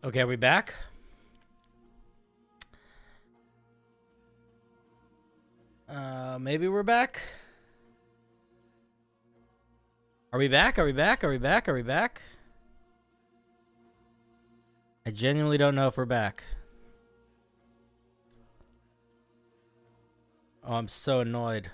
Okay, are we back? Maybe we're back. Are we back? Are we back? Are we back? Are we back? I genuinely don't know if we're back. Oh, I'm so annoyed.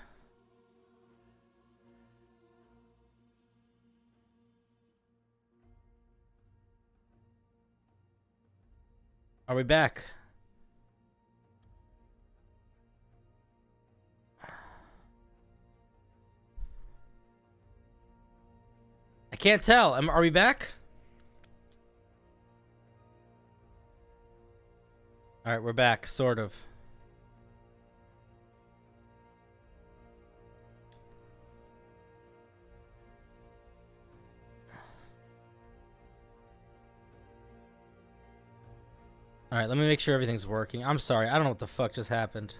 Are we back? I can't tell. Are we back? All right, we're back, sort of. All right, let me make sure everything's working. I'm sorry. I don't know what the fuck just happened.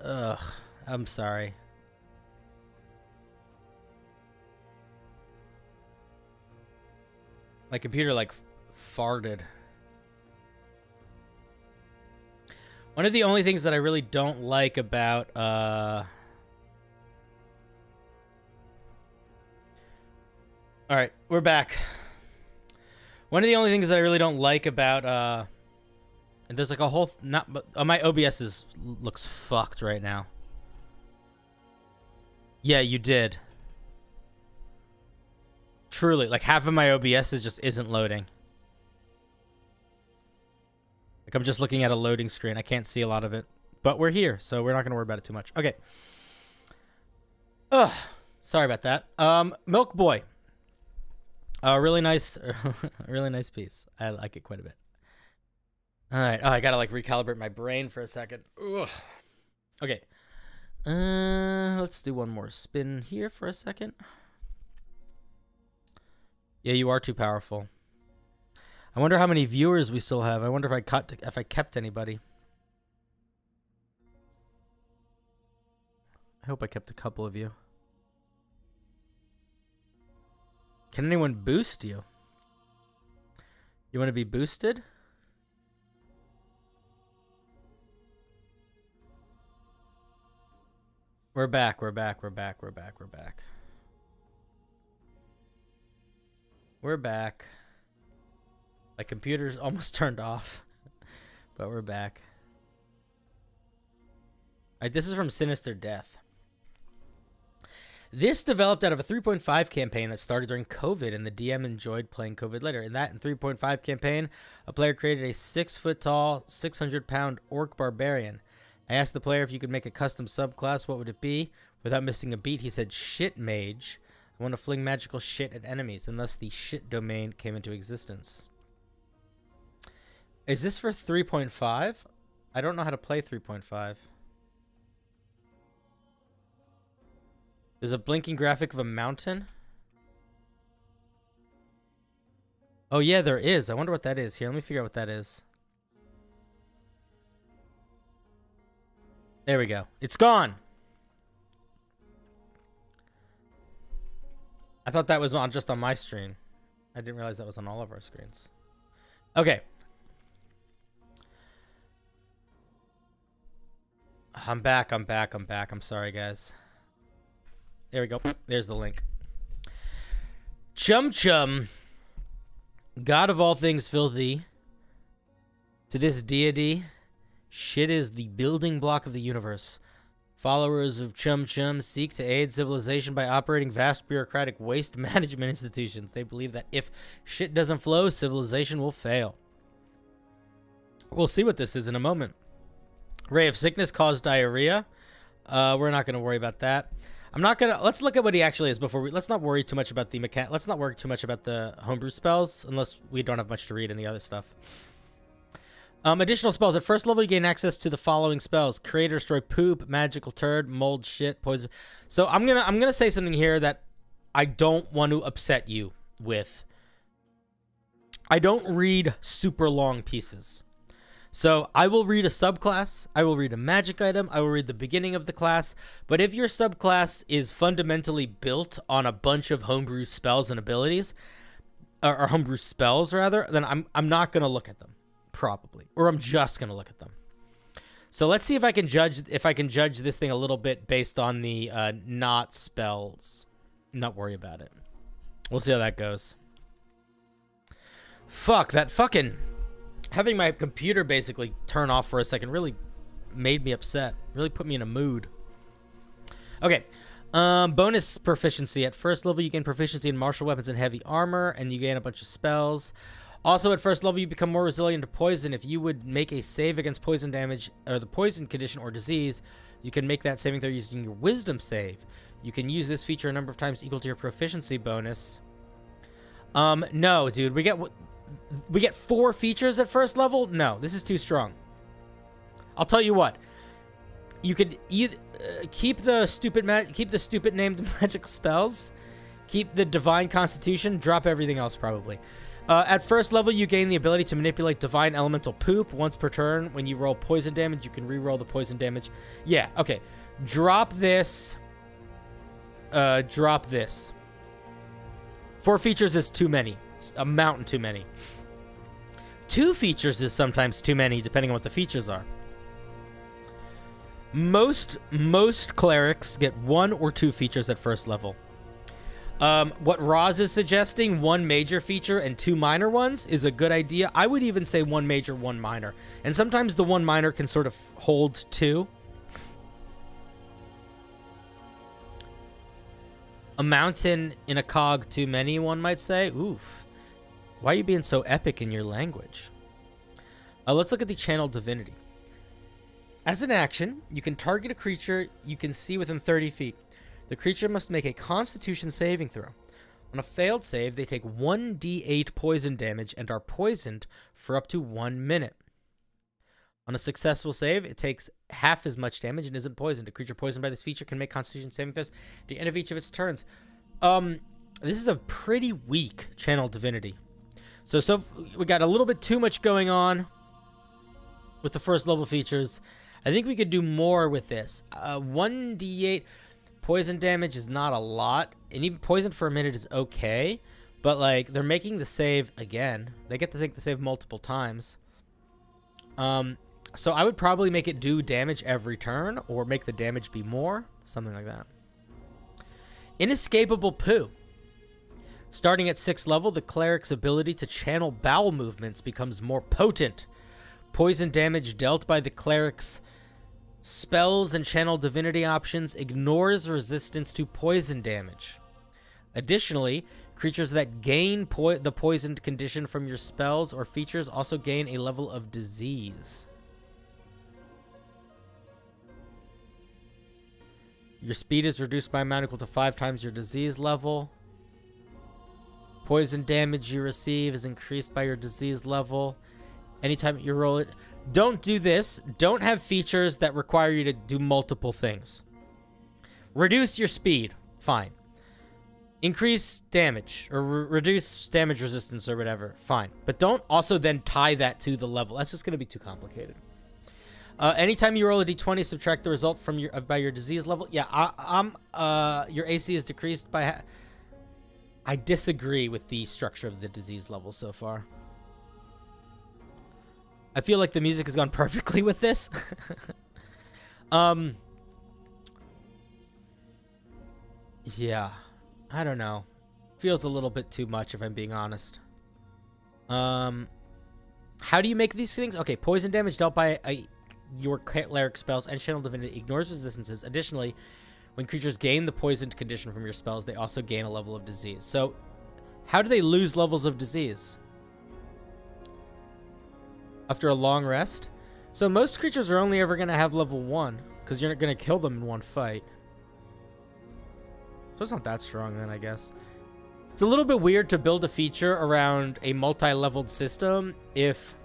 Ugh, I'm sorry. My computer, like, farted. One of the only things that I really don't like about, Alright, we're back. One of the only things that I really don't like about, there's like a whole, my OBS looks fucked right now. Yeah, you did. Truly, like half of my OBS just isn't loading. Like I'm just looking at a loading screen. I can't see a lot of it. But we're here, so we're not going to worry about it too much. Okay. Ugh. Sorry about that. Milk Boy. Really nice really nice piece. I like it quite a bit. All right. Oh, I got to like recalibrate my brain for a second. Ugh. Okay. Let's do one more spin here for a second. Yeah, you are too powerful. I wonder how many viewers we still have. I wonder if I kept anybody. I hope I kept a couple of you. Can anyone boost you? You want to be boosted? We're back. We're back. We're back. We're back. We're back. We're back. My computer's almost turned off, but we're back. All right, this is from Sinister Death. This developed out of a 3.5 campaign that started during COVID, and the DM enjoyed playing COVID later. In that 3.5 campaign, a player created a 6-foot-tall, 600-pound orc barbarian. I asked the player if you could make a custom subclass, what would it be? Without missing a beat, he said, shit mage. I want to fling magical shit at enemies, and thus the shit domain came into existence. Is this for 3.5? I don't know how to play 3.5. There's a blinking graphic of a mountain. Oh, yeah, there is. I wonder what that is. Here, let me figure out what that is. There we go. It's gone. I thought that was just on my screen. I didn't realize that was on all of our screens. Okay. I'm back. I'm back. I'm back. I'm sorry, guys. There we go. There's the link. Chum Chum, God of all things filthy, to this deity, shit is the building block of the universe. Followers of Chum Chum seek to aid civilization by operating vast bureaucratic waste management institutions. They believe that if shit doesn't flow, civilization will fail. We'll see what this is in a moment. Ray of sickness caused diarrhea. We're not going to worry about that. I'm not going to... Let's look at what he actually is before we... Let's not worry too much about the mechanic. Let's not worry too much about the homebrew spells, unless we don't have much to read in the other stuff. Additional spells. At first level, you gain access to the following spells: create or destroy poop, magical turd, mold, shit, poison. So I'm gonna say something here that I don't want to upset you with. I don't read super long pieces. So I will read a subclass, I will read a magic item, I will read the beginning of the class, but if your subclass is fundamentally built on a bunch of homebrew spells and abilities, or homebrew spells rather, then I'm not gonna look at them, probably, or I'm just gonna look at them. So let's see if I can judge this thing a little bit based on the not spells. Not worry about it. We'll see how that goes. Fuck, that fucking having my computer basically turn off for a second really made me upset. Really put me in a mood. Okay. Bonus proficiency. At first level, you gain proficiency in martial weapons and heavy armor, and you gain a bunch of spells. Also, at first level, you become more resilient to poison. If you would make a save against poison damage, or the poison condition or disease, you can make that saving throw using your wisdom save. You can use this feature a number of times equal to your proficiency bonus. No, dude. We get 4 features at first level? No, this is too strong. I'll tell you what. You could either keep the stupid named magic spells, keep the divine constitution, drop everything else probably. At first level, you gain the ability to manipulate divine elemental poop. Once per turn, when you roll poison damage, you can re-roll the poison damage. Yeah, okay. Drop this. Drop this. 4 features is too many. It's a mountain too many. 2 features is sometimes too many, depending on what the features are. Most clerics get 1 or 2 features at first level. What Roz is suggesting, 1 major feature and 2 minor ones, is a good idea. I would even say 1 major, 1 minor. And sometimes the 1 minor can sort of hold 2. A mountain in a cog too many, one might say. Oof. Why are you being so epic in your language? Let's look at the channel divinity. As an action, you can target a creature you can see within 30 feet. The creature must make a Constitution saving throw. On a failed save, they take 1d8 poison damage and are poisoned for up to 1 minute. On a successful save, it takes half as much damage and isn't poisoned. A creature poisoned by this feature can make Constitution saving throws at the end of each of its turns. This is a pretty weak channel divinity. So we got a little bit too much going on with the first level features. I think we could do more with this. 1d8 poison damage is not a lot, and even poisoned for a minute is okay, but like they're making the save again. They get to take the save multiple times. So I would probably make it do damage every turn, or make the damage be more, something like that. Inescapable poo. Starting at 6th level, the cleric's ability to channel bowel movements becomes more potent. Poison damage dealt by the cleric's spells and channel divinity options ignores resistance to poison damage. Additionally, creatures that gain the poisoned condition from your spells or features also gain a level of disease. Your speed is reduced by amount equal to 5 times your disease level. Poison damage you receive is increased by your disease level. Anytime you roll it. Don't do this. Don't have features that require you to do multiple things. Reduce your speed. Fine. Increase damage. Or reduce damage resistance or whatever. Fine. But don't also then tie that to the level. That's just going to be too complicated. Anytime you roll a d20, subtract the result from by your disease level. Yeah, your AC is decreased by... I disagree with the structure of the disease level so far. I feel like the music has gone perfectly with this. Yeah. I don't know. Feels a little bit too much if I'm being honest. How do you make these things? Okay, poison damage dealt by your cleric spells and channel divinity ignores resistances. Additionally, when creatures gain the poisoned condition from your spells, they also gain a level of disease. So, how do they lose levels of disease? After a long rest? So most creatures are only ever going to have level 1, because you're not going to kill them in one fight. So it's not that strong then, I guess. It's a little bit weird to build a feature around a multi-leveled system if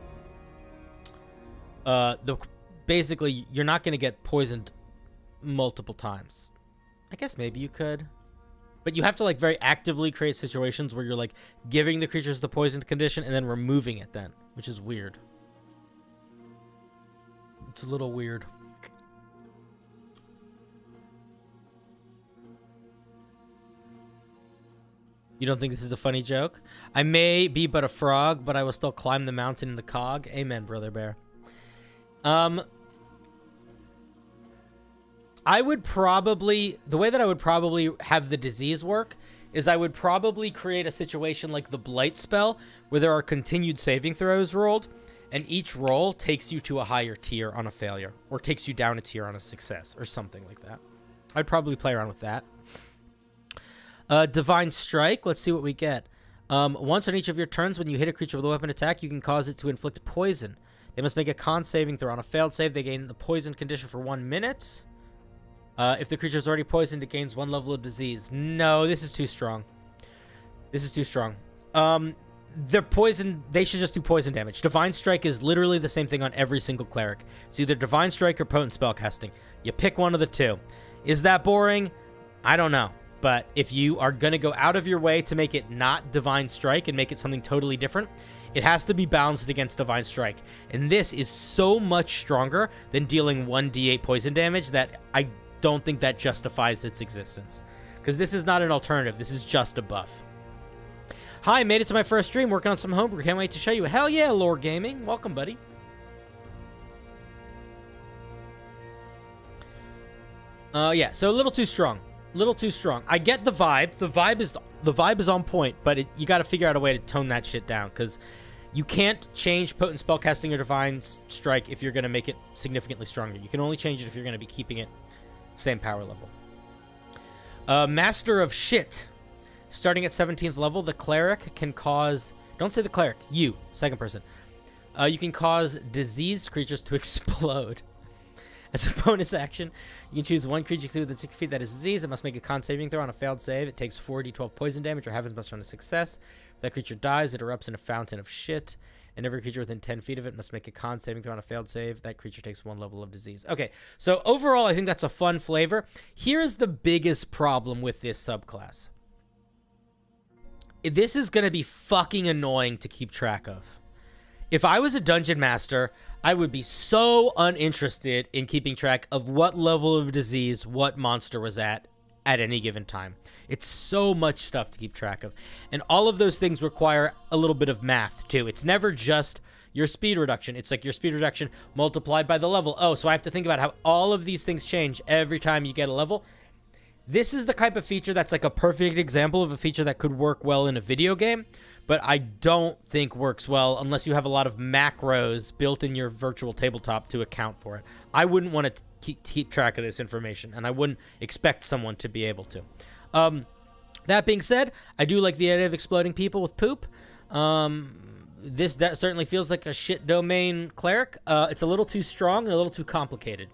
basically you're not going to get poisoned multiple times. I guess maybe you could. But you have to like very actively create situations where you're like giving the creatures the poisoned condition and then removing it then, which is weird. It's a little weird. You don't think this is a funny joke? I may be but a frog, but I will still climb the mountain in the cog. Amen, Brother Bear. I would probably... The way that I would probably have the disease work is I would probably create a situation like the Blight spell, where there are continued saving throws rolled, and each roll takes you to a higher tier on a failure, or takes you down a tier on a success, or something like that. I'd probably play around with that. Divine Strike. Let's see what we get. Once on each of your turns, when you hit a creature with a weapon attack, you can cause it to inflict poison. They must make a con saving throw. On a failed save, they gain the poison condition for 1 minute. If the creature is already poisoned, it gains 1 level of disease. No, this is too strong. This is too strong. They're poison. They should just do poison damage. Divine Strike is literally the same thing on every single cleric. It's either Divine Strike or Potent Spellcasting. You pick one of the two. Is that boring? I don't know. But if you are going to go out of your way to make it not Divine Strike and make it something totally different, it has to be balanced against Divine Strike. And this is so much stronger than dealing 1d8 poison damage that I don't think that justifies its existence. Because this is not an alternative. This is just a buff. Hi, made it to my first stream working on some homebrew. Can't wait to show you. Hell yeah, Lore Gaming. Welcome, buddy. Yeah, so a little too strong. Little too strong. I get the vibe. The vibe is on point, but you got to figure out a way to tone that shit down, because you can't change Potent Spellcasting or Divine Strike if you're going to make it significantly stronger. You can only change it if you're going to be keeping it same power level. Master of Shit. Starting at 17th level, the cleric can cause... Don't say the cleric. You. Second person. You can cause diseased creatures to explode. As a bonus action, you can choose one creature within 6 feet that is diseased. It must make a con saving throw on a failed save. It takes 4d12 poison damage or happens must on a success. If that creature dies, it erupts in a fountain of shit. And every creature within 10 feet of it must make a con saving throw on a failed save. That creature takes 1 level of disease. Okay, so overall, I think that's a fun flavor. Here's the biggest problem with this subclass. This is going to be fucking annoying to keep track of. If I was a dungeon master, I would be so uninterested in keeping track of what level of disease what monster was at any given time. It's so much stuff to keep track of. And all of those things require a little bit of math, too. It's never just your speed reduction. It's like your speed reduction multiplied by the level. Oh, so I have to think about how all of these things change every time you get a level. This is the type of feature that's like a perfect example of a feature that could work well in a video game, but I don't think works well unless you have a lot of macros built in your virtual tabletop to account for it. I wouldn't want to keep track of this information, and I wouldn't expect someone to be able to. That being said, I do like the idea of exploding people with poop. That certainly feels like a shit domain cleric. It's a little too strong and a little too complicated.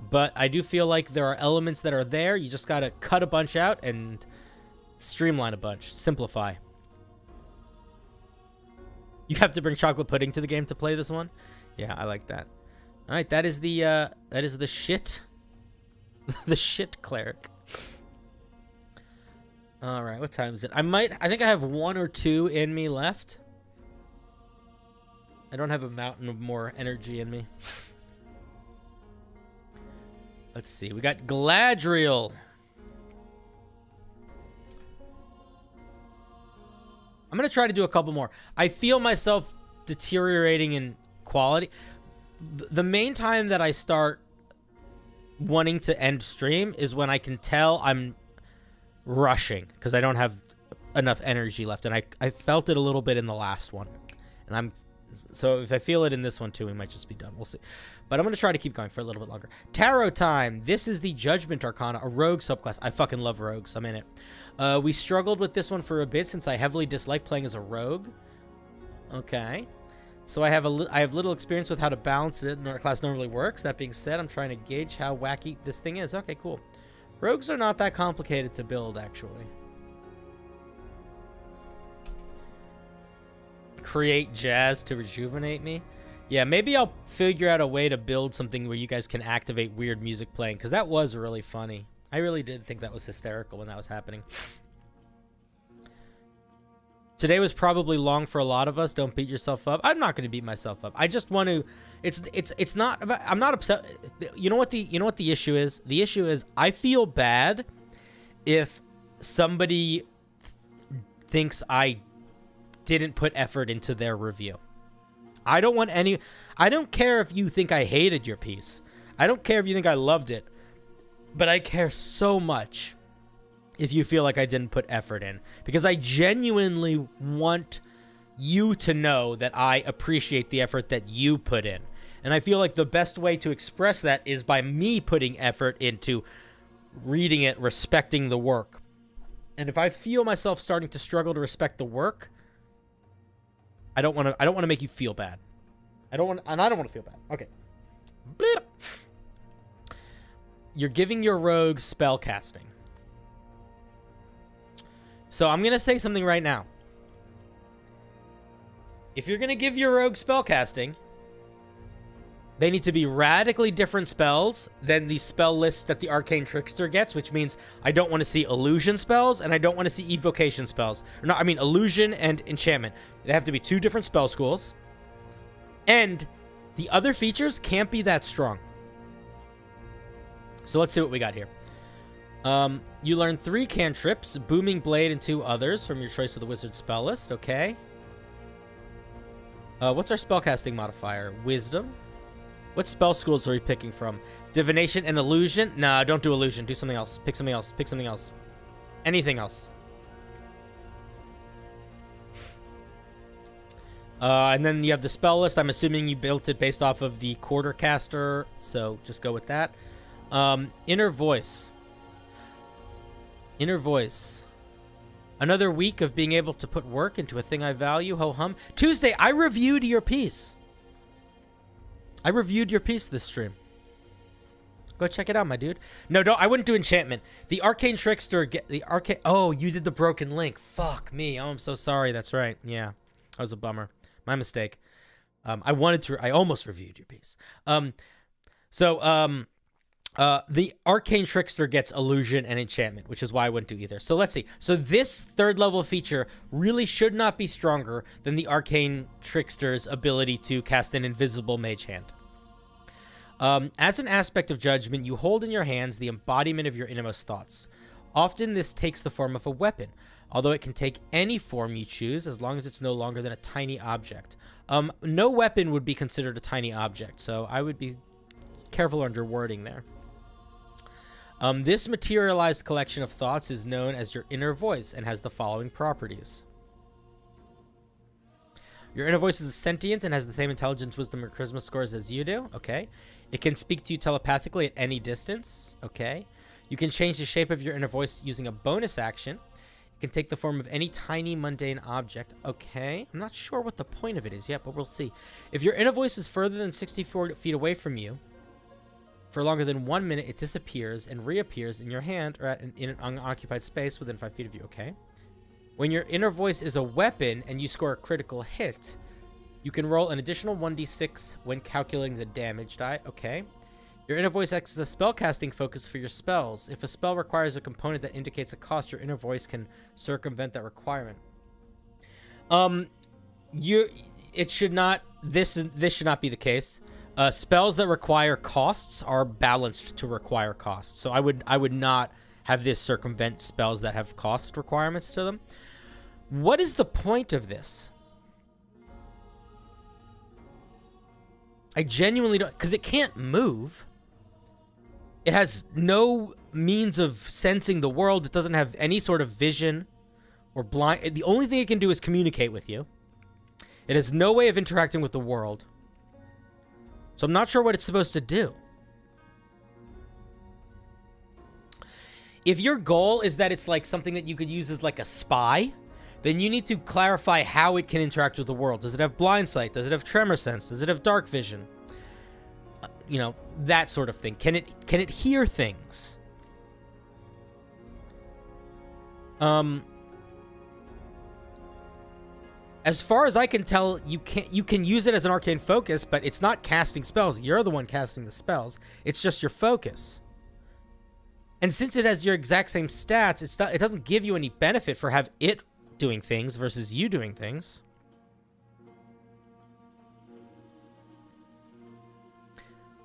But I do feel like there are elements that are there. You just got to cut a bunch out and streamline a bunch. Simplify. You have to bring chocolate pudding to the game to play this one? Yeah, I like that. All right, that is the shit. The shit cleric. All right, what time is it? I think I have 1 or 2 in me left. I don't have a mountain of more energy in me. Let's see. We got Galadriel. I'm going to try to do a couple more. I feel myself deteriorating in quality. The main time that I start wanting to end stream is when I can tell I'm rushing because I don't have enough energy left. And I felt it a little bit in the last one. And so if I feel it in this one too, we might just be done. We'll see. But I'm going to try to keep going for a little bit longer. Tarot time. This is the Judgment Arcana, a rogue subclass. I fucking love rogues. I'm in it. We struggled with this one for a bit since I heavily dislike playing as a rogue. Okay. So I have little experience with how to balance it and our class normally works. That being said, I'm trying to gauge how wacky this thing is. Okay, cool. Rogues are not that complicated to build, actually. Create jazz to rejuvenate me. Yeah, maybe I'll figure out a way to build something where you guys can activate weird music playing, because that was really funny. I really did think that was hysterical when that was happening. Today was probably long for a lot of us. Don't beat yourself up. I'm not going to beat myself up. I just want to. It's not about. I'm not upset. You know what the issue is? The issue is I feel bad if somebody thinks I didn't put effort into their review. I don't care if you think I hated your piece. I don't care if you think I loved it. But I care so much if you feel like I didn't put effort in. Because I genuinely want you to know that I appreciate the effort that you put in. And I feel like the best way to express that is by me putting effort into reading it, respecting the work. And if I feel myself starting to struggle to respect the work, I don't want to make you feel bad. I don't want to feel bad. Okay. Bleep. You're giving your rogue spell casting. So I'm going to say something right now. If you're going to give your rogue spell casting, they need to be radically different spells than the spell list that the Arcane Trickster gets, which means I don't want to see illusion spells and I don't want to see evocation spells. Or no, I mean illusion and enchantment. They have to be 2 different spell schools. And the other features can't be that strong. So let's see what we got here. You learn 3 cantrips, Booming Blade and 2 others from your choice of the wizard spell list. Okay. What's our spellcasting modifier? Wisdom. What spell schools are we picking from? Divination and illusion? Nah, don't do illusion. Do something else. Pick something else. Pick something else. Anything else. And then you have the spell list. I'm assuming you built it based off of the Quartercaster, so just go with that. Inner Voice. Inner Voice. Another week of being able to put work into a thing I value. Ho hum. Tuesday, I reviewed your piece. I reviewed your piece this stream. Go check it out, my dude. No, don't. I wouldn't do enchantment. The Arcane Trickster. Oh, you did the broken link. Fuck me. Oh, I'm so sorry. That's right. Yeah, that was a bummer. My mistake. I almost reviewed your piece. The Arcane Trickster gets illusion and enchantment, which is why I wouldn't do either. So let's see. So this 3rd level feature really should not be stronger than the Arcane Trickster's ability to cast an invisible mage hand. As an aspect of judgment, you hold in your hands the embodiment of your innermost thoughts. Often this takes the form of a weapon, although it can take any form you choose as long as it's no longer than a tiny object. No weapon would be considered a tiny object, so I would be careful on your wording there. This materialized collection of thoughts is known as your inner voice and has the following properties. Your inner voice is sentient and has the same intelligence, wisdom, or charisma scores as you do. Okay. It can speak to you telepathically at any distance. Okay. You can change the shape of your inner voice using a bonus action. It can take the form of any tiny mundane object. Okay. I'm not sure what the point of it is yet, but we'll see. If your inner voice is further than 64 feet away from you, for longer than 1 minute, it disappears and reappears in your hand or in an unoccupied space within 5 feet of you. Okay. When your inner voice is a weapon and you score a critical hit, you can roll an additional 1d6 when calculating the damage die. Okay. Your inner voice acts as a spellcasting focus for your spells. If a spell requires a component that indicates a cost, your inner voice can circumvent that requirement. This should not be the case. Spells that require costs are balanced to require costs. So I would not have this circumvent spells that have cost requirements to them. What is the point of this? I genuinely don't, because it can't move. It has no means of sensing the world. It doesn't have any sort of vision or blind. The only thing it can do is communicate with you. It has no way of interacting with the world. So I'm not sure what it's supposed to do. If your goal is that it's like something that you could use as like a spy, then you need to clarify how it can interact with the world. Does it have blind sight? Does it have tremor sense? Does it have dark vision? That sort of thing. Can it hear things? As far as I can tell, you can use it as an arcane focus, but it's not casting spells. You're the one casting the spells. It's just your focus. And since it has your exact same stats, it doesn't give you any benefit for have it doing things versus you doing things.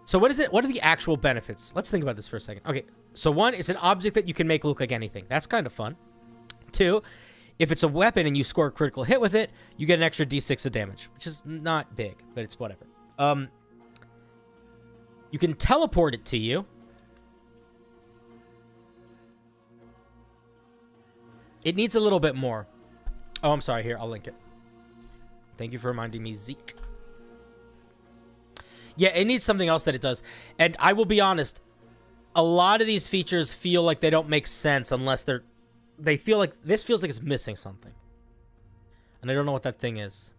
So what is it? What are the actual benefits? Let's think about this for a second. Okay, so 1, it's an object that you can make look like anything. That's kind of fun. 2, If it's a weapon and you score a critical hit with it, you get an extra d6 of damage, which is not big, but it's whatever. You can teleport it to you. It needs a little bit more. Oh, I'm sorry. Here, I'll link it. Thank you for reminding me, Zeke. Yeah, it needs something else that it does. And I will be honest, a lot of these features feel like they don't make sense unless they feel like this feels like it's missing something. And I don't know what that thing is.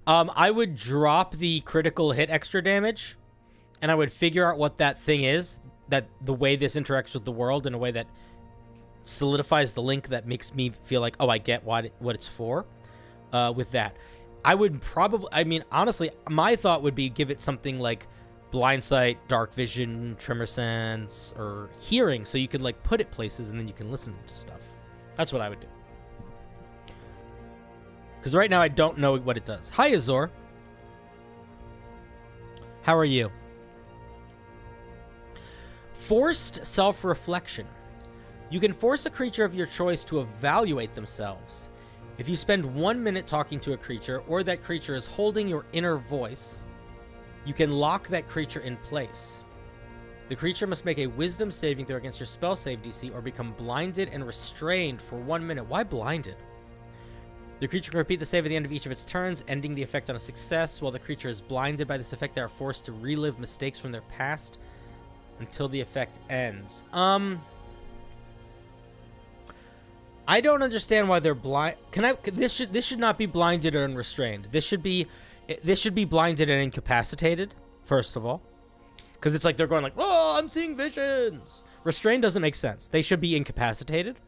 I would drop the critical hit extra damage, and I would figure out what that thing is, that the way this interacts with the world in a way that solidifies the link that makes me feel like, oh, I get what it's for. With that, I would probably, I mean, honestly, my thought would be give it something like blind sight, dark vision, tremor sense, or hearing, so you can like put it places and then you can listen to stuff. That's what I would do. Because right now I don't know what it does. Hi, Azor. How are you? Forced self-reflection. You can force a creature of your choice to evaluate themselves. If you spend 1 minute talking to a creature, or that creature is holding your inner voice, you can lock that creature in place. The creature must make a wisdom saving throw against your spell save DC, or become blinded and restrained for 1 minute. Why blinded? The creature can repeat the save at the end of each of its turns, ending the effect on a success. While the creature is blinded by this effect, they are forced to relive mistakes from their past until the effect ends. I don't understand why they're blind. This should not be blinded or unrestrained. This should be blinded and incapacitated, first of all. Because it's like they're going like, oh, I'm seeing visions. Restrained doesn't make sense. They should be incapacitated.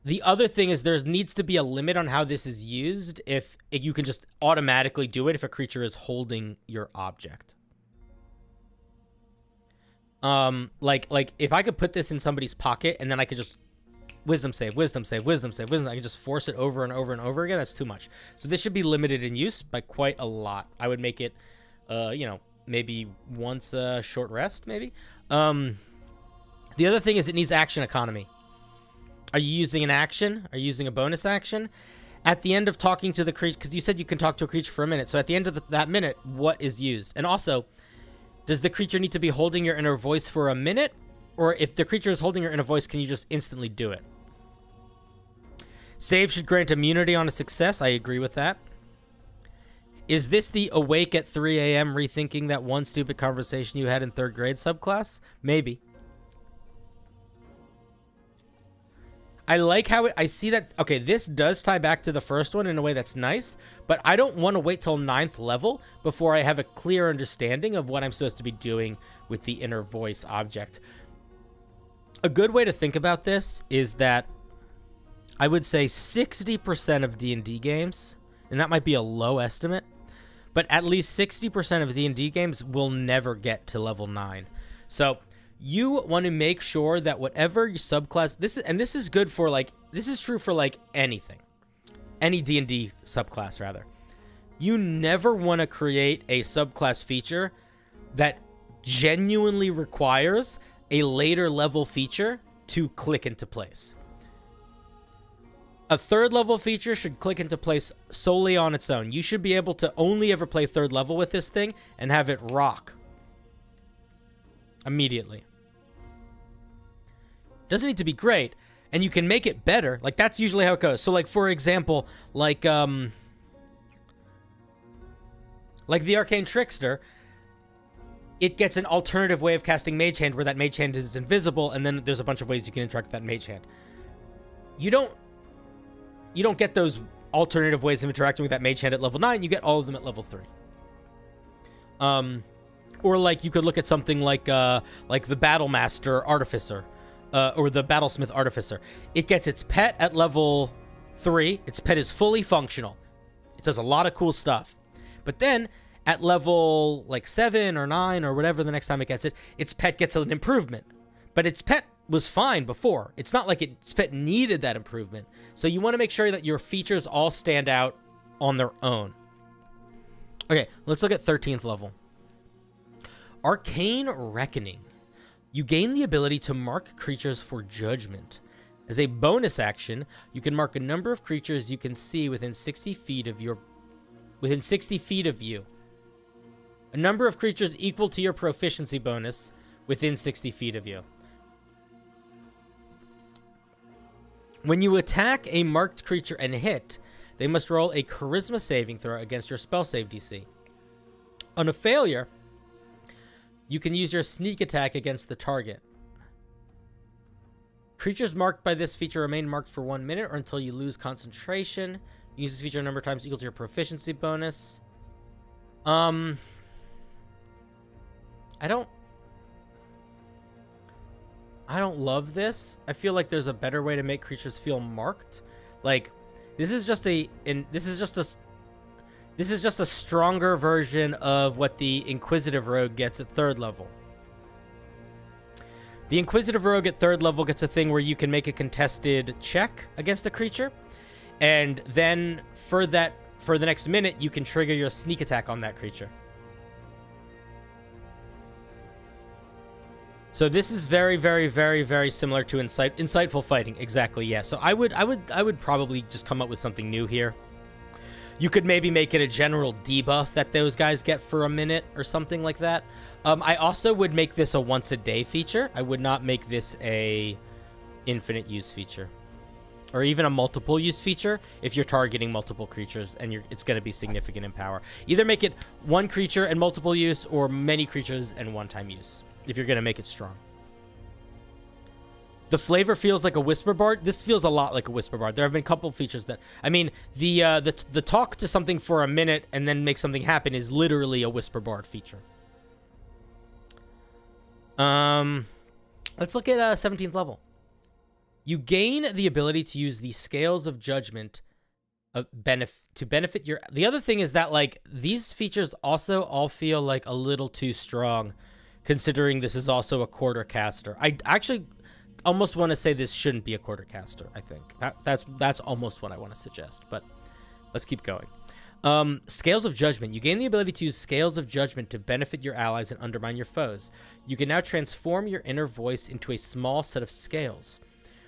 The other thing is there needs to be a limit on how this is used if you can just automatically do it if a creature is holding your object. Like if I could put this in somebody's pocket and then I could just wisdom save, I can just force it over and over and over again. That's too much. So this should be limited in use by quite a lot. I would make it, maybe once a short rest, maybe. The other thing is it needs action economy. Are you using an action? Are you using a bonus action? At the end of talking to the creature, because you said you can talk to a creature for a minute. So at the end of that minute, what is used? And also, does the creature need to be holding your inner voice for a minute? Or if the creature is holding your inner voice, can you just instantly do it? Save should grant immunity on a success. I agree with that. Is this the awake at 3 a.m. rethinking that one stupid conversation you had in 3rd grade subclass? Maybe. I like how I see that. Okay, this does tie back to the first one in a way that's nice, but I don't want to wait till 9th level before I have a clear understanding of what I'm supposed to be doing with the inner voice object. A good way to think about this is that I would say 60% of D&D games, and that might be a low estimate, but at least 60% of D&D games will never get to level 9. So you want to make sure that whatever your subclass, this is good for this is true for anything, any D&D subclass rather. You never want to create a subclass feature that genuinely requires a later level feature to click into place. A 3rd level feature should click into place solely on its own. You should be able to only ever play 3rd level with this thing and have it rock immediately. Doesn't need to be great, and you can make it better. That's usually how it goes. So for example, the Arcane Trickster, it gets an alternative way of casting Mage Hand where that Mage Hand is invisible, and then there's a bunch of ways you can interact with that Mage Hand. You don't get those alternative ways of interacting with that Mage Hand at level 9. You get all of them at level 3. Or you could look at something like the Battlemaster Artificer, or the Battlesmith Artificer. It gets its pet at level 3. Its pet is fully functional. It does a lot of cool stuff. But then at level 7 or 9 or whatever the next time it gets it, its pet gets an improvement. But its pet was fine before. It's not like its pet needed that improvement. So you want to make sure that your features all stand out on their own. Okay, let's look at 13th level. Arcane Reckoning. You gain the ability to mark creatures for judgment. As a bonus action, you can mark a number of creatures you can see within 60 feet of you. A number of creatures equal to your proficiency bonus within 60 feet of you. When you attack a marked creature and hit, they must roll a charisma saving throw against your spell save DC. On a failure, you can use your sneak attack against the target. Creatures marked by this feature remain marked for 1 minute or until you lose concentration. Use this feature a number of times equal to your proficiency bonus. I don't love this. I feel like there's a better way to make creatures feel marked. Like, this is just a stronger version of what the Inquisitive Rogue gets at 3rd level. The Inquisitive Rogue at 3rd level gets a thing where you can make a contested check against the creature, and then for the next minute, you can trigger your sneak attack on that creature. So this is very, very, very, very similar to insightful fighting. Exactly, yeah. So I would probably just come up with something new here. You could maybe make it a general debuff that those guys get for a minute or something like that. I also would make this a once-a-day feature. I would not make this a infinite use feature. Or even a multiple use feature if you're targeting multiple creatures and it's going to be significant in power. Either make it one creature and multiple use or many creatures and one-time use if you're going to make it strong. The flavor feels like a Whisper Bard. This feels a lot like a Whisper Bard. There have been a couple features that... I mean, the talk to something for a minute and then make something happen is literally a Whisper Bard feature. Let's look at 17th level. You gain the ability to use the Scales of Judgment to benefit your... The other thing is that, like, these features also all feel like a little too strong, considering this is also a quarter caster. I actually almost want to say this shouldn't be a quarter caster, I think. That's almost what I want to suggest, but let's keep going. Scales of Judgment. You gain the ability to use Scales of Judgment to benefit your allies and undermine your foes. You can now transform your inner voice into a small set of scales.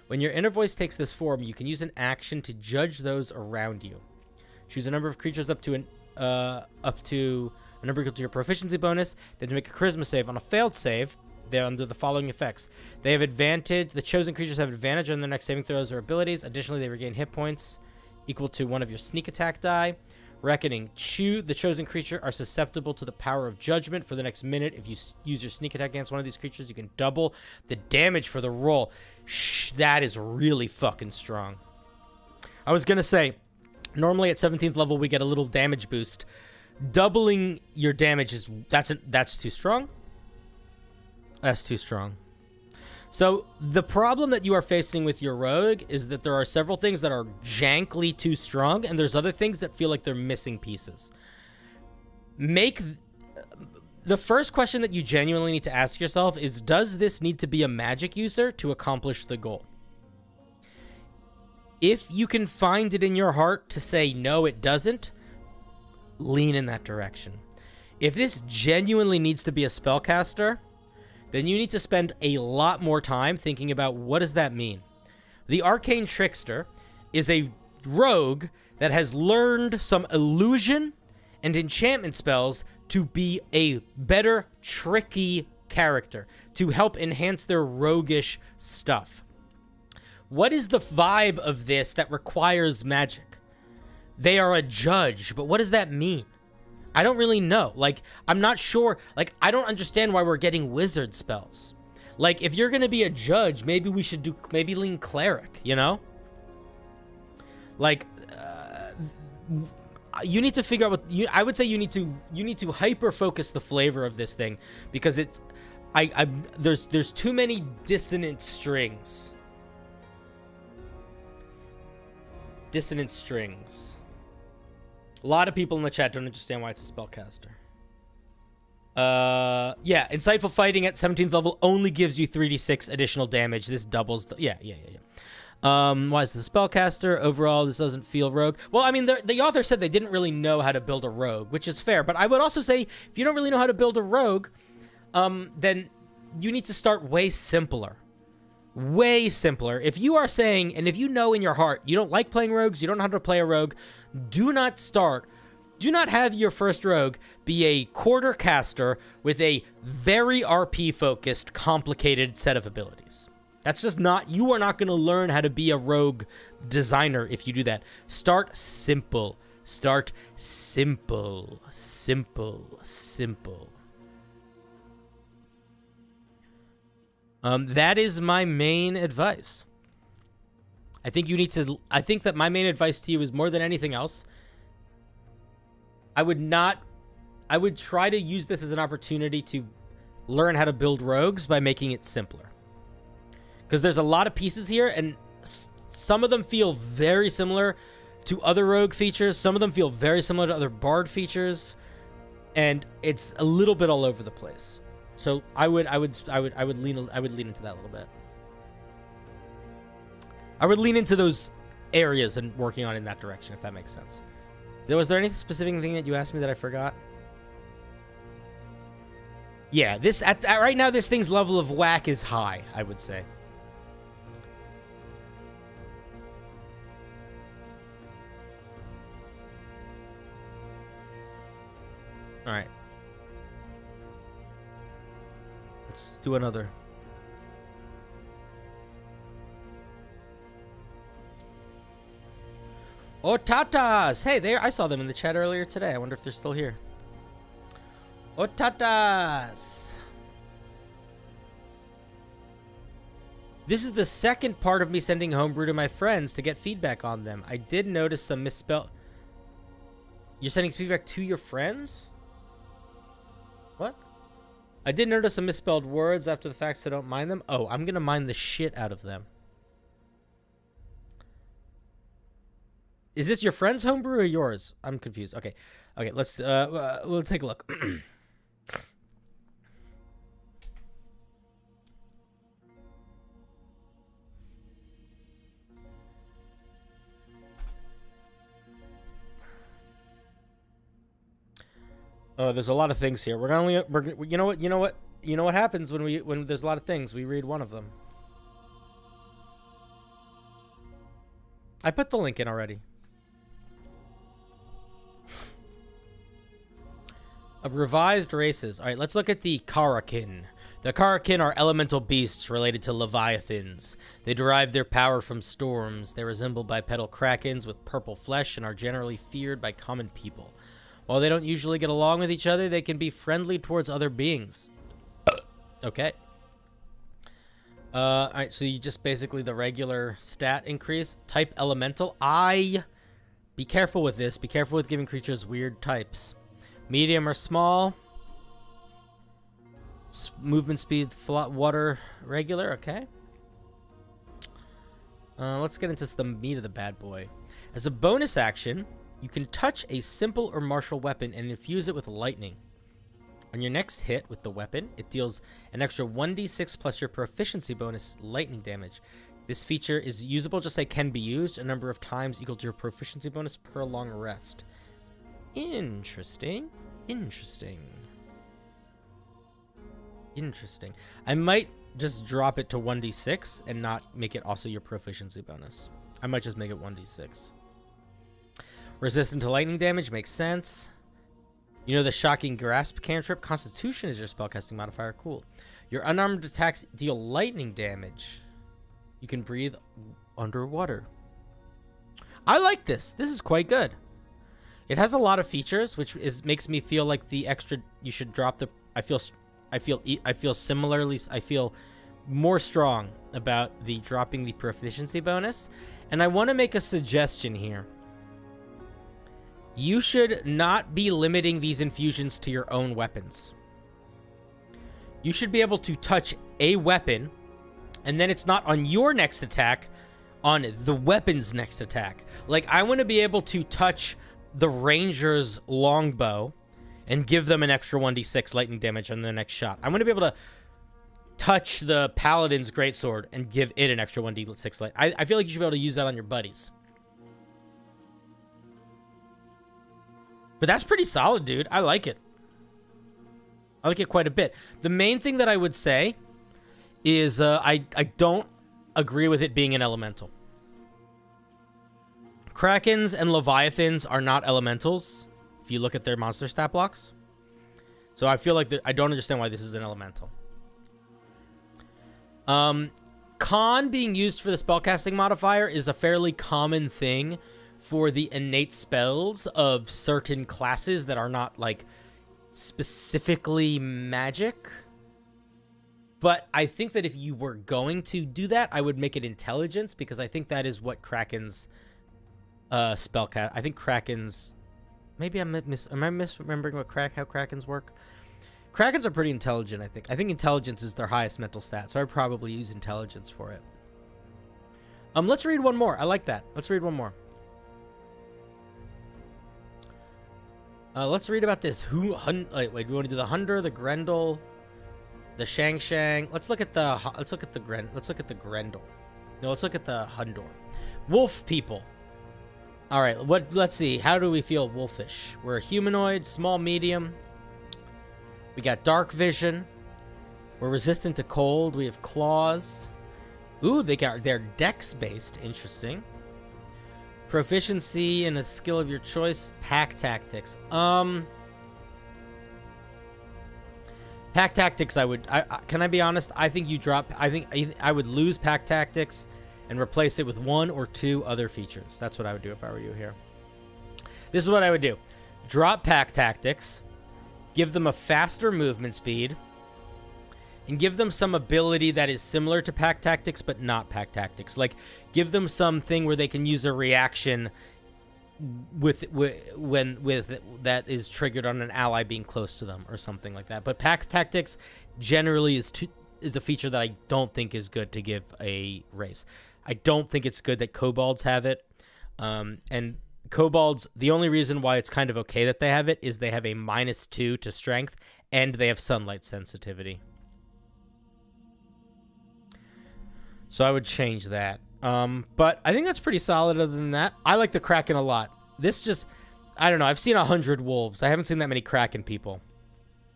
When your inner voice takes this form, you can use an action to judge those around you. Choose a number of creatures up to a number equal to your proficiency bonus, then to make a charisma save. On a failed save, they're under the following effects. They have advantage. The chosen creatures have advantage on their next saving throws or abilities. Additionally, they regain hit points equal to one of your sneak attack die. Reckoning. The chosen creature are susceptible to the power of judgment for the next minute. If you use your sneak attack against one of these creatures, you can double the damage for the roll. That is really fucking strong. I was going to say, normally at 17th level, we get a little damage boost. Doubling your damage is... That's too strong. That's too strong. So the problem that you are facing with your rogue is that there are several things that are jankly too strong, and there's other things that feel like they're missing pieces. The first question that you genuinely need to ask yourself is, does this need to be a magic user to accomplish the goal? If you can find it in your heart to say, no, it doesn't, lean in that direction. If this genuinely needs to be a spellcaster, then you need to spend a lot more time thinking about what does that mean. The Arcane Trickster is a rogue that has learned some illusion and enchantment spells to be a better, tricky character, to help enhance their roguish stuff. What is the vibe of this that requires magic? They are a judge, but what does that mean? I don't really know. Like, I'm not sure. Like, I don't understand why we're getting wizard spells. Like, if you're going to be a judge, maybe we should maybe lean cleric, you know? Like, you need to figure out I would say you need to hyper focus the flavor of this thing, because there's too many dissonant strings. Dissonant strings. A lot of people in the chat don't understand why it's a spellcaster. Yeah, Insightful Fighting at 17th level only gives you 3d6 additional damage. This doubles the... Yeah. Why is this a spellcaster? Overall, this doesn't feel rogue. Well, I mean, the author said they didn't really know how to build a rogue, which is fair. But I would also say, if you don't really know how to build a rogue, then you need to start way simpler. Way simpler. If you are saying, and if you know in your heart you don't like playing rogues, you don't know how to play a rogue, do not have your first rogue be a quarter caster with a very RP focused, complicated set of abilities. That's just not, you are not going to learn how to be a rogue designer if you do that. Start simple. Start simple. Simple. Simple. That is my main advice. I think that my main advice to you is, more than anything else, I would try to use this as an opportunity to learn how to build rogues by making it simpler. Because there's a lot of pieces here, and some of them feel very similar to other rogue features. Some of them feel very similar to other bard features, and it's a little bit all over the place. So I would lean into that a little bit. I would lean into those areas and working on in that direction, if that makes sense. Was there any specific thing that you asked me that I forgot? Yeah, this at right now, this thing's level of whack is high, I would say. All right. Let's do another. Oh, Tatas! Hey, I saw them in the chat earlier today. I wonder if they're still here. Oh, Tatas! This is the second part of me sending Homebrew to my friends to get feedback on them. I did notice some misspell. You're sending feedback to your friends? What? I did notice some misspelled words after the fact, so don't mind them. Oh, I'm gonna mind the shit out of them. Is this your friend's Homebrew or yours? I'm confused. Okay, let's we'll take a look. Oh, there's a lot of things here. You know what happens when there's a lot of things. We read one of them. I put the link in already. Of revised races. All right, let's look at the Karakin. The Karakin are elemental beasts related to leviathans. They derive their power from storms. They resemble bipedal krakens with purple flesh and are generally feared by common people. While they don't usually get along with each other, they can be friendly towards other beings. Okay. All right, so you just basically the regular stat increase. Type elemental. Be careful with this. Be careful with giving creatures weird types. Medium or small. Movement speed, water, regular. Okay. Let's get into the meat of the bad boy. As a bonus action, you can touch a simple or martial weapon and infuse it with lightning. On your next hit with the weapon, it deals an extra 1d6 plus your proficiency bonus lightning damage. This feature is usable, just say can be used, a number of times equal to your proficiency bonus per long rest. Interesting. I might just drop it to 1d6 and not make it also your proficiency bonus. I might just make it 1d6. Resistant to lightning damage makes sense. You know the shocking grasp cantrip? Constitution is your spellcasting modifier. Cool. Your unarmed attacks deal lightning damage. You can breathe underwater. I like this. This is quite good. It has a lot of features, which makes me feel like the extra you should drop the. I feel similarly. I feel more strong about the dropping the proficiency bonus, and I want to make a suggestion here. You should not be limiting these infusions to your own weapons. You should be able to touch a weapon, and then it's not on your next attack, on the weapon's next attack. Like, I want to be able to touch the ranger's longbow and give them an extra 1d6 lightning damage on their next shot. I want to be able to touch the paladin's greatsword and give it an extra 1d6 light. I feel like you should be able to use that on your buddies. But that's pretty solid, dude. I like it. I like it quite a bit. The main thing that I would say is I don't agree with it being an elemental. Krakens and Leviathans are not elementals if you look at their monster stat blocks. So I feel like I don't understand why this is an elemental. Con being used for the spellcasting modifier is a fairly common thing for the innate spells of certain classes that are not, like, specifically magic. But I think that if you were going to do that, I would make it intelligence, because I think that is what Kraken's spellcast. I think Kraken's. Maybe am I misremembering how Krakens work? Krakens are pretty intelligent, I think. I think intelligence is their highest mental stat, so I'd probably use intelligence for it. Let's read one more. I like that. Let's read one more. Let's read about this. Wait, do you want to do the Hunder, the Grendel, the Shang Shang? Let's look at the Grendel. No, let's look at the Hundor. Wolf people. All right, let's see. How do we feel wolfish? We're a humanoid, small, medium. We got dark vision. We're resistant to cold. We have claws. Ooh, they're dex based. Interesting. Proficiency in a skill of your choice. Pack tactics. Pack tactics. Can I be honest? I think you drop. I think I would lose pack tactics and replace it with one or two other features. That's what I would do if I were you here. This is what I would do. Drop pack tactics. Give them a faster movement speed. And give them some ability that is similar to pack tactics, but not pack tactics. Like, give them something where they can use a reaction with that is triggered on an ally being close to them or something like that. But pack tactics generally is a feature that I don't think is good to give a race. I don't think it's good that kobolds have it. And kobolds, the only reason why it's kind of okay that they have it is they have a -2 to strength and they have sunlight sensitivity. So I would change that. But I think that's pretty solid other than that. I like the Kraken a lot. This just, I don't know. I've seen 100 wolves. I haven't seen that many Kraken people.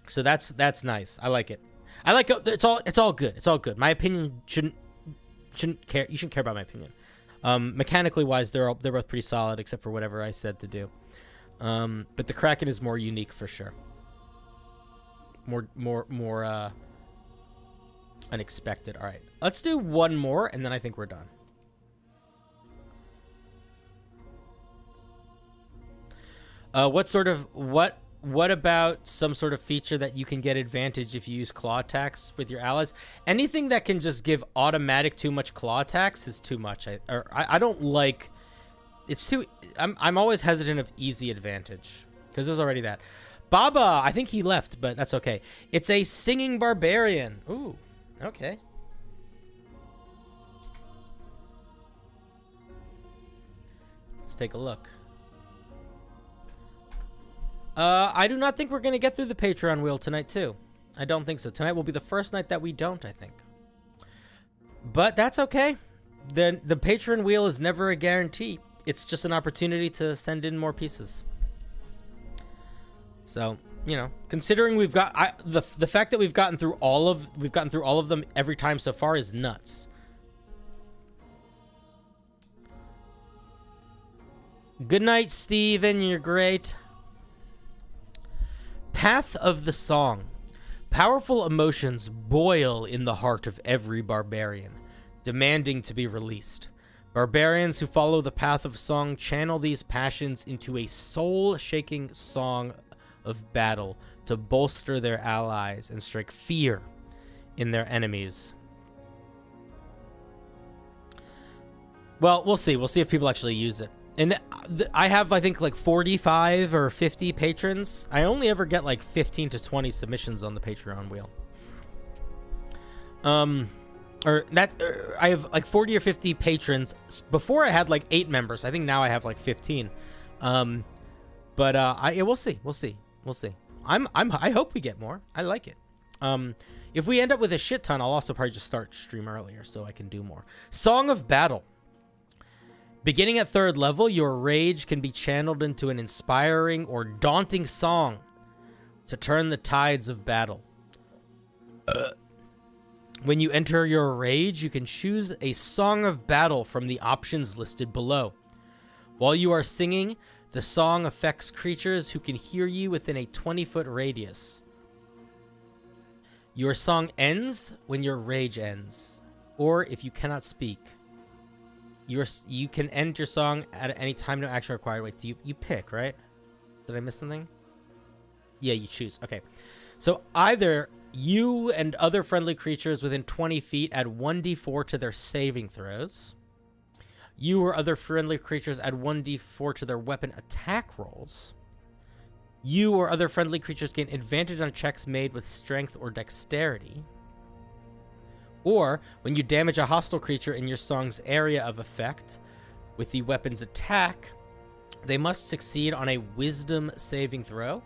So that's nice. I like it. I like it. It's all good. It's all good. My opinion shouldn't care. You shouldn't care about my opinion. Mechanically wise, they're both pretty solid except for whatever I said to do. But the Kraken is more unique for sure. More unexpected. All right, let's do one more, and then I think we're done. What about some sort of feature that you can get advantage if you use claw attacks with your allies? Anything that can just give automatic too much claw attacks is too much. I don't like. It's too. I'm always hesitant of easy advantage because there's already that. Baba, I think he left, but that's okay. It's a singing barbarian. Ooh. Okay. Let's take a look. I do not think we're going to get through the Patreon wheel tonight, too. I don't think so. Tonight will be the first night that we don't, I think. But that's okay. The Patreon wheel is never a guarantee. It's just an opportunity to send in more pieces. So, you know, considering we've got the fact that we've gotten through all of them every time so far is nuts. Good night, Steven. You're great. Path of the Song. Powerful emotions boil in the heart of every barbarian, demanding to be released. Barbarians who follow the path of song channel these passions into a soul-shaking song of battle to bolster their allies and strike fear in their enemies. Well, we'll see. We'll see if people actually use it. And I have, I think, like 45 or 50 patrons. I only ever get like 15 to 20 submissions on the Patreon wheel. I have like 40 or 50 patrons. Before I had like 8 members. I think now I have like 15. We'll see. We'll see. We'll see. I hope we get more. I like it. If we end up with a shit ton, I'll also probably just start stream earlier so I can do more. Song of Battle. Beginning at 3rd level, your rage can be channeled into an inspiring or daunting song to turn the tides of battle. When you enter your rage, you can choose a song of battle from the options listed below. While you are singing, the song affects creatures who can hear you within a 20-foot radius. Your song ends when your rage ends, or if you cannot speak. You can end your song at any time, no action required. Wait, you pick, right? Did I miss something? Yeah, you choose. Okay. So either you and other friendly creatures within 20 feet add 1d4 to their saving throws. You or other friendly creatures add 1d4 to their weapon attack rolls. You or other friendly creatures gain advantage on checks made with strength or dexterity. Or, when you damage a hostile creature in your song's area of effect with the weapon's attack, they must succeed on a wisdom saving throw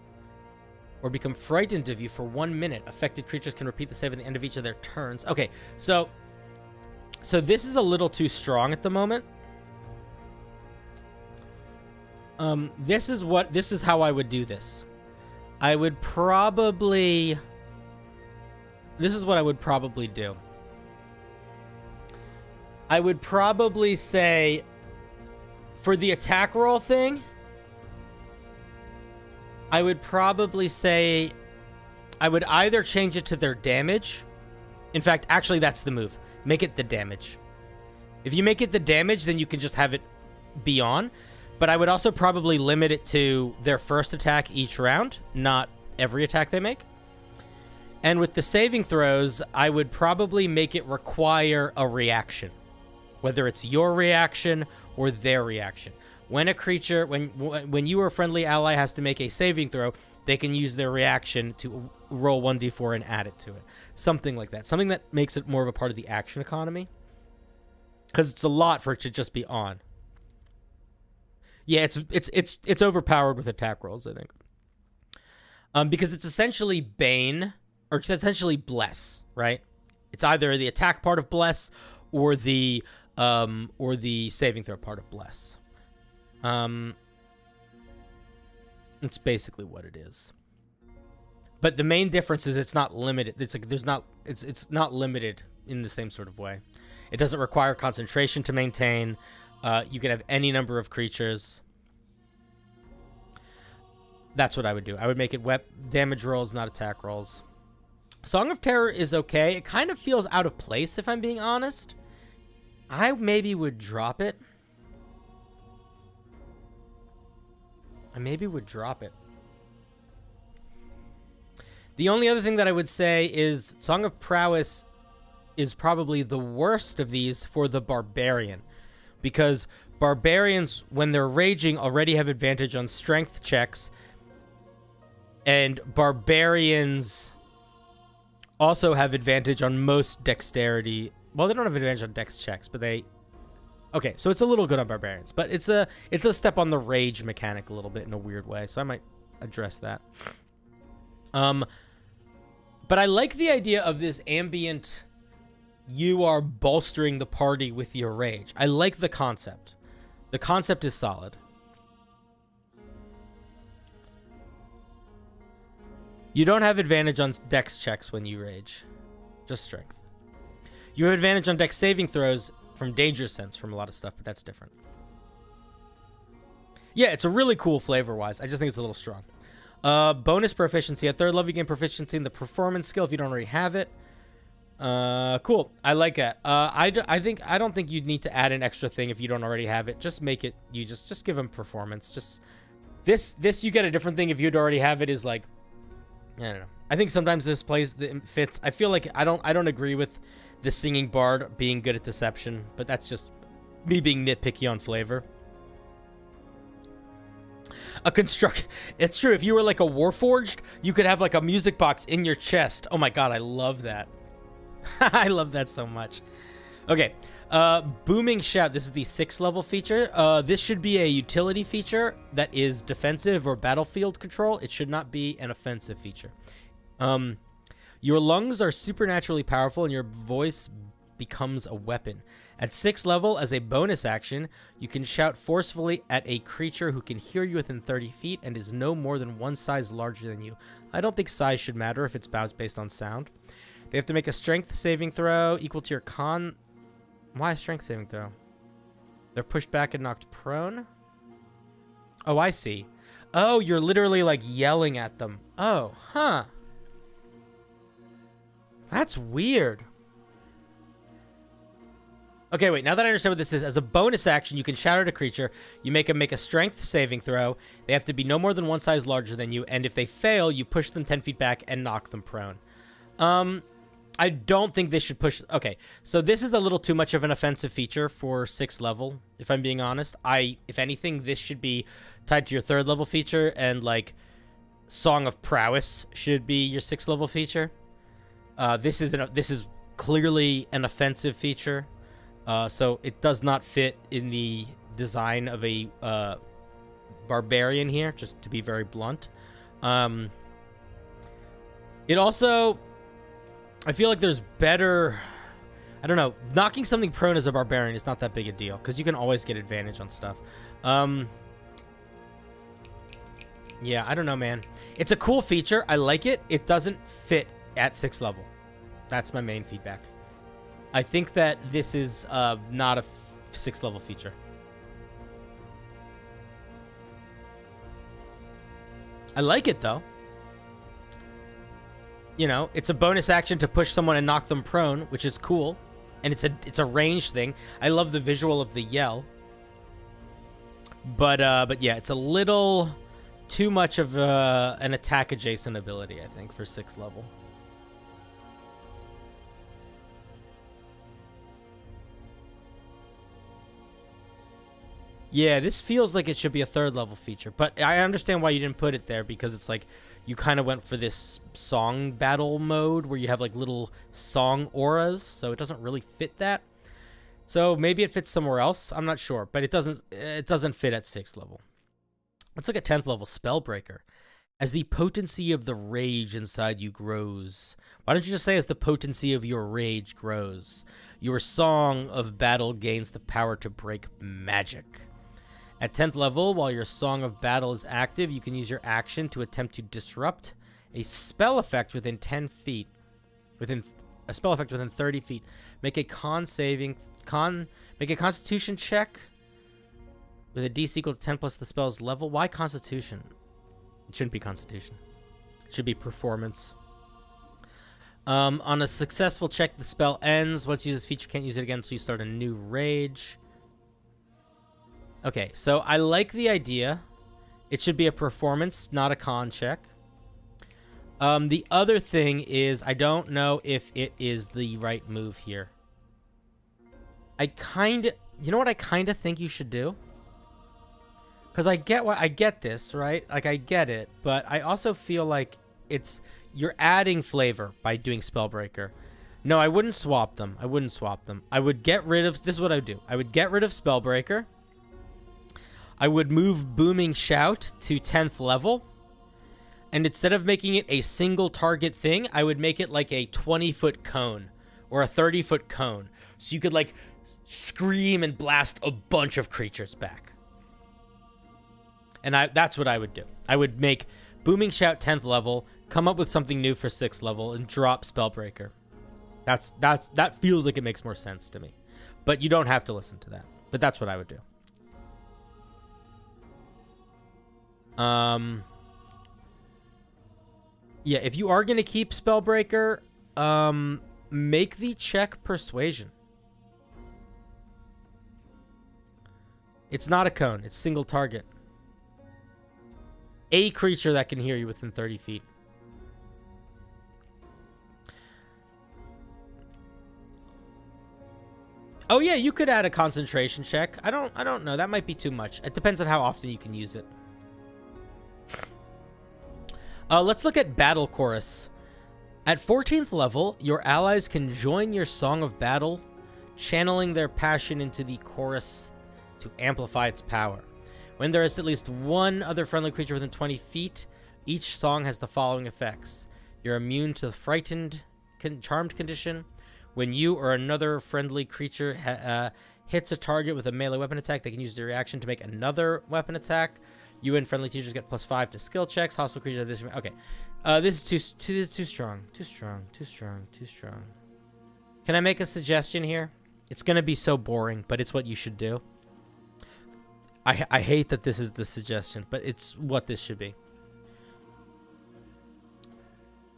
or become frightened of you for 1 minute. Affected creatures can repeat the save at the end of each of their turns. Okay, so this is a little too strong at the moment. This is how I would do this. I would probably... This is what I would probably do. I would probably say, for the attack roll thing, I would probably say I would either change it to their damage. In fact, actually, that's the move. Make it the damage. If you make it the damage, then you can just have it be on. But I would also probably limit it to their first attack each round, not every attack they make. And with the saving throws, I would probably make it require a reaction, whether it's your reaction or their reaction. When a creature, when you or a friendly ally has to make a saving throw, they can use their reaction to roll 1d4 and add it to it. Something like that. Something that makes it more of a part of the action economy. Because it's a lot for it to just be on. Yeah, it's overpowered with attack rolls, I think. Because it's essentially Bane, or it's essentially Bless, right? It's either the attack part of Bless or the saving throw part of Bless. It's basically what it is. But the main difference is it's not limited. It's not limited in the same sort of way. It doesn't require concentration to maintain. You can have any number of creatures. That's what I would do. I would make it damage rolls, not attack rolls. Song of Terror is okay. It kind of feels out of place, if I'm being honest. I maybe would drop it. The only other thing that I would say is Song of Prowess is probably the worst of these for the barbarian. Because barbarians, when they're raging, already have advantage on strength checks. And barbarians also have advantage on most dexterity. Well, they don't have advantage on dex checks, but they... Okay, so it's a little good on barbarians. But it's a step on the rage mechanic a little bit in a weird way. So I might address that. But I like the idea of this ambient... You are bolstering the party with your rage. I like the concept. The concept is solid. You don't have advantage on dex checks when you rage. Just strength. You have advantage on dex saving throws from danger sense from a lot of stuff, but that's different. Yeah, it's a really cool flavor-wise. I just think it's a little strong. Bonus proficiency. At third level, you gain proficiency in the performance skill if you don't already have it. Cool. I like that. I don't think you'd need to add an extra thing if you don't already have it. Just make it, you just give them performance. Just this you get a different thing if you'd already have it is like, I don't know. I think sometimes this plays fits. I feel like I don't agree with the singing bard being good at deception, but that's just me being nitpicky on flavor. It's true. If you were like a Warforged, you could have like a music box in your chest. Oh my god, I love that. I love that so much. Okay, Booming Shout. This is the 6th level feature. This should be a utility feature that is defensive or battlefield control. It should not be an offensive feature. Your lungs are supernaturally powerful and your voice becomes a weapon. At 6th level, as a bonus action, you can shout forcefully at a creature who can hear you within 30 feet and is no more than one size larger than you. I don't think size should matter if it's based on sound. They have to make a strength saving throw equal to your con. Why a strength saving throw? They're pushed back and knocked prone. Oh, I see. Oh, you're literally like yelling at them. Oh, huh. That's weird. Okay, wait. Now that I understand what this is, as a bonus action, you can shout at a creature. You make them make a strength saving throw. They have to be no more than one size larger than you. And if they fail, you push them 10 feet back and knock them prone. I don't think this should push. Okay, so this is a little too much of an offensive feature for 6th level, if I'm being honest. If anything, this should be tied to your 3rd level feature, and like Song of Prowess should be your 6th level feature. This is clearly an offensive feature, so it does not fit in the design of a barbarian here, just to be very blunt. It also, I feel like there's better, I don't know, knocking something prone as a barbarian is not that big a deal, because you can always get advantage on stuff. Yeah, I don't know, man. It's a cool feature. I like it. It doesn't fit at 6th level. That's my main feedback. I think that this is not a 6th level feature. I like it, though. You know, it's a bonus action to push someone and knock them prone, which is cool. And it's a range thing. I love the visual of the yell. But yeah, it's a little too much of an attack adjacent ability, I think, for 6th level. Yeah, this feels like it should be a 3rd level feature, but I understand why you didn't put it there, because it's like you kind of went for this song battle mode where you have like little song auras, so it doesn't really fit that. So maybe it fits somewhere else. I'm not sure, but it doesn't fit at 6th level. Let's look at 10th level Spellbreaker. As the potency of the rage inside you grows. Why don't you just say as the potency of your rage grows? Your song of battle gains the power to break magic. At 10th level, while your Song of Battle is active, you can use your action to attempt to disrupt a spell effect within 10 feet. A spell effect within 30 feet. Make a constitution check with a DC equal to 10 plus the spell's level. Why constitution? It shouldn't be constitution. It should be performance. On a successful check, the spell ends. Once you use this feature, you can't use it again, so you start a new rage. Okay, so I like the idea. It should be a performance, not a con check. The other thing is, I don't know if it is the right move here. You know what I kind of think you should do? Because I get this, right? Like, I get it, but I also feel like you're adding flavor by doing Spellbreaker. No, I wouldn't swap them. I would get rid of, this is what I would do. I would get rid of Spellbreaker. I would move Booming Shout to 10th level. And instead of making it a single target thing, I would make it like a 20-foot cone or a 30-foot cone. So you could like scream and blast a bunch of creatures back. And that's what I would do. I would make Booming Shout 10th level, come up with something new for 6th level, and drop Spellbreaker. That feels like it makes more sense to me. But you don't have to listen to that. But that's what I would do. Yeah, if you are going to keep Spellbreaker, make the check Persuasion. It's not a cone. It's single target. A creature that can hear you within 30 feet. Oh yeah, you could add a concentration check. I don't know. That might be too much. It depends on how often you can use it. Let's look at Battle Chorus. At 14th level, your allies can join your Song of Battle, channeling their passion into the chorus to amplify its power. When there is at least one other friendly creature within 20 feet, each song has the following effects. You're immune to the frightened, charmed condition. When you or another friendly creature hits a target with a melee weapon attack, they can use their reaction to make another weapon attack. You and friendly teachers get +5 to skill checks. Hostile creatures have this. Okay, This is too strong. Too strong. Too strong. Too strong. Can I make a suggestion here? It's gonna be so boring, but it's what you should do. I hate that this is the suggestion, but it's what this should be.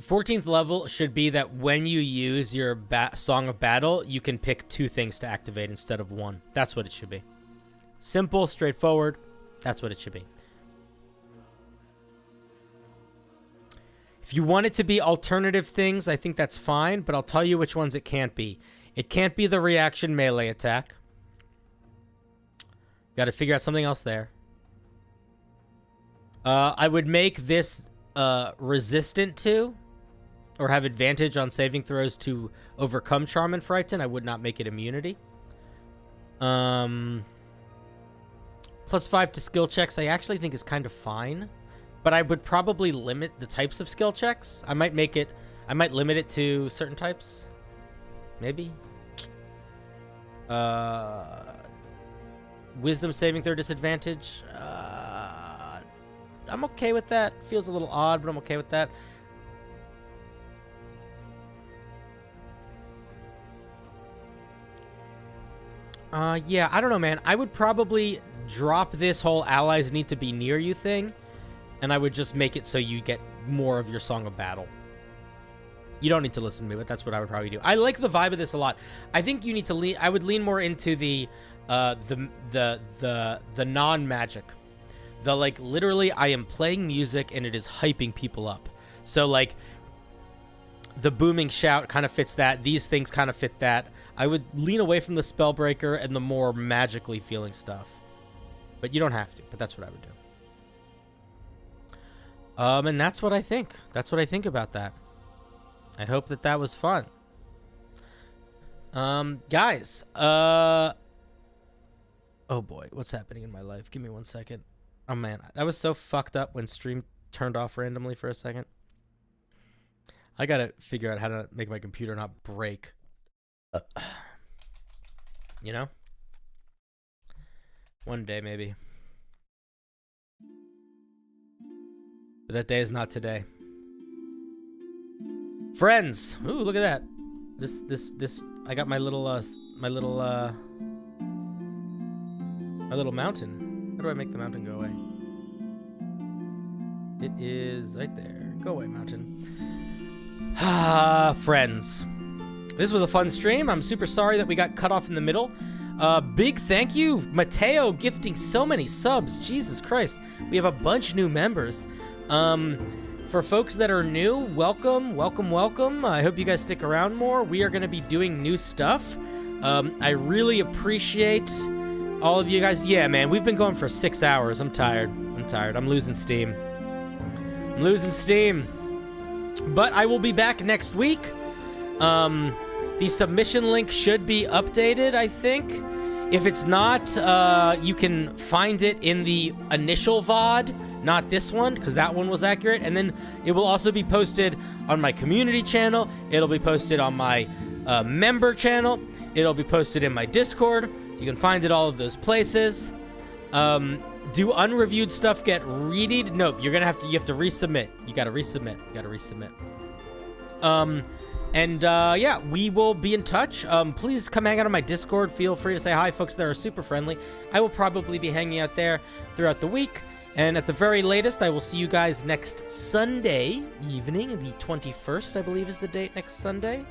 14th level should be that when you use your Song of Battle, you can pick 2 things to activate instead of 1. That's what it should be. Simple, straightforward. That's what it should be. If you want it to be alternative things, I think that's fine, but I'll tell you which ones it can't be. It can't be the reaction melee attack. Got to figure out something else there. I would make this resistant to, or have advantage on saving throws to overcome Charm and Frighten. I would not make it immunity. +5 to skill checks I actually think is kind of fine. But I would probably limit the types of skill checks. I might limit it to certain types. Maybe. Wisdom saving throw disadvantage. I'm okay with that. Feels a little odd, but I'm okay with that. Yeah, I don't know, man. I would probably drop this whole allies need to be near you thing. And I would just make it so you get more of your Song of Battle. You don't need to listen to me, but that's what I would probably do. I like the vibe of this a lot. I think you need to lean. I would lean more into the non-magic. The like literally, I am playing music and it is hyping people up. So like, the booming shout kind of fits that. These things kind of fit that. I would lean away from the Spellbreaker and the more magically feeling stuff. But you don't have to. But that's what I would do. And that's what I think. That's what I think about that. I hope that that was fun. Guys. Oh boy, what's happening in my life? Give me 1 second. Oh man, that was so fucked up when stream turned off randomly for a second. I gotta figure out how to make my computer not break. You know? One day, maybe. But that day is not today. Friends! Ooh, look at that. This, I got my little mountain. How do I make the mountain go away? It is right there. Go away, mountain. Ah, friends. This was a fun stream. I'm super sorry that we got cut off in the middle. Big thank you, Mateo, gifting so many subs. Jesus Christ. We have a bunch new members. For folks that are new, welcome, welcome, welcome. I hope you guys stick around more. We are going to be doing new stuff. I really appreciate all of you guys. Yeah, man, we've been going for 6 hours. I'm tired. I'm losing steam. But I will be back next week. The submission link should be updated, I think. If it's not, you can find it in the initial VOD, not this one, because that one was accurate. And then it will also be posted on my community channel. It'll be posted on my member channel. It'll be posted in my Discord. You can find it all of those places. Do unreviewed stuff get readied? Nope, you have to resubmit. You gotta resubmit. Yeah, we will be in touch. Please come hang out on my Discord. Feel free to say hi, folks that are super friendly. I will probably be hanging out there throughout the week. And at the very latest, I will see you guys next Sunday evening. The 21st, I believe, is the date next Sunday.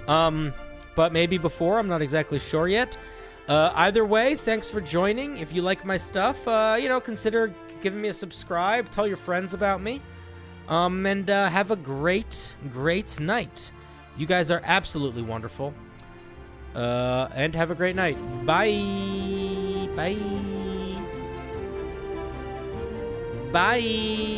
But maybe before. I'm not exactly sure yet. Either way, thanks for joining. If you like my stuff, consider giving me a subscribe. Tell your friends about me. And have a great, great night. You guys are absolutely wonderful. And have a great night. Bye. Bye. Bye.